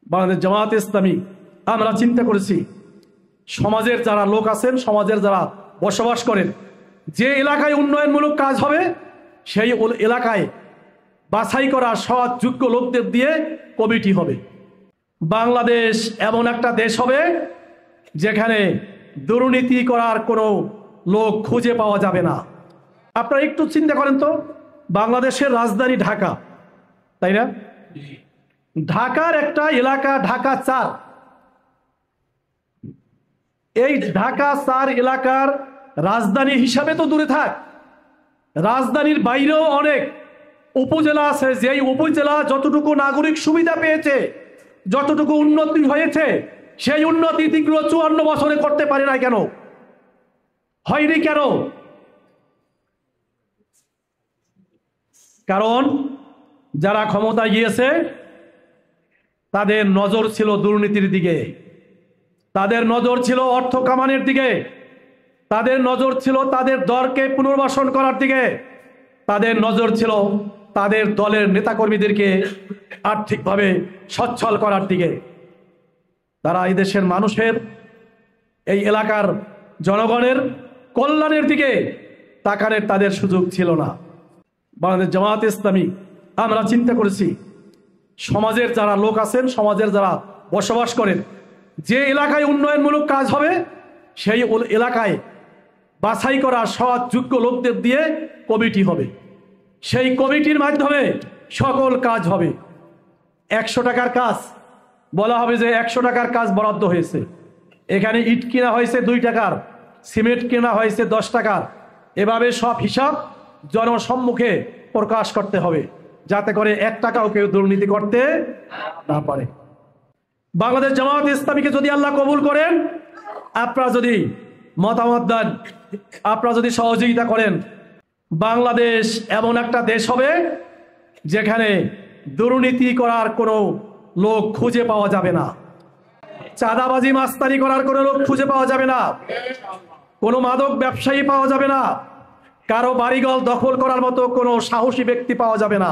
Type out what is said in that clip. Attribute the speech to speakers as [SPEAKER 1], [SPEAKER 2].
[SPEAKER 1] বাংলাদেশ জামায়াতে ইসলামী আমরা চিন্তা করেছি সমাজের যারা লোক আছেন, সমাজের যারা বসবাস করেন, যে এলাকায় উন্নয়নমূলক কাজ হবে সেই এলাকায় বাছাই করা সৎ যোগ্য লোকদের দিয়ে কমিটি হবে। বাংলাদেশ এমন একটা দেশ হবে যেখানে দুর্নীতি করার কোনো লোক খুঁজে পাওয়া যাবে না। আপনারা একটু চিন্তা করেন তো, বাংলাদেশের রাজধানী ঢাকা, তাই না? ঢাকার একটা এলাকা ঢাকা ৪, এই ঢাকা ৪ এলাকার রাজধানী হিসাবে তো দূরে থাক, রাজধানীর বাইরেও অনেক উপজেলা আছে, যেই উপজেলা যতটুকু নাগরিক সুবিধা পেয়েছে, যতটুকু উন্নতি হয়েছে, সেই উন্নতি 54 বছরে করতে পারে না কেন? হয়নি কেন? কারণ যারা ক্ষমতায় গিয়েছে তাদের নজর ছিল দুর্নীতির দিকে, তাদের নজর ছিল অর্থ কামানোর দিকে, তাদের নজর ছিল তাদের দলকে পুনর্বাসন করার দিকে, তাদের নজর ছিল তাদের দলের নেতাকর্মীদেরকে আর্থিকভাবে সচ্ছল করার দিকে। তারা এই দেশের মানুষের, এই এলাকার জনগণের কল্যাণের দিকে তাকানোর তাদের সুযোগ ছিল না। বাংলাদেশ জামায়াতে ইসলামী আমরা চিন্তা করেছি সমাজের যারা লোক আছেন, সমাজের যারা বসবাস করেন, যে এলাকায় উন্নয়নমূলক কাজ হবে সেই এলাকায় বাছাই করা সৎ যোগ্য লোকদের দিয়ে কমিটি হবে। সেই কমিটির মাধ্যমে সকল কাজ হবে। 100 টাকার কাজ বলা হবে যে 100 টাকার কাজ বরাদ্দ হয়েছে, এখানে ইট কেনা হয়েছে 2 টাকার, সিমেন্ট কেনা হয়েছে 10 টাকার। এভাবে সব হিসাব জনসম্মুখে প্রকাশ করতে হবে, যাতে করে 1 টাকাও কেউ দুর্নীতি করতে না পারে। বাংলাদেশ জামায়াতে ইসলামীকে যদি আল্লাহ কবুল করেন, আপনারা যদি মতামত দেন, আপনারা যদি সহযোগিতা করেন, বাংলাদেশ এমন একটা দেশ হবে যেখানে দুর্নীতি করার কোনো লোক খুঁজে পাওয়া যাবে না, চাঁদাবাজি মাস্তানি করার কোনো লোক খুঁজে পাওয়া যাবে না, কোনো মাদক ব্যবসায়ী পাওয়া যাবে না, কারো বাড়িঘর দখল করার মতো কোনো সাহসী ব্যক্তি পাওয়া যাবে না।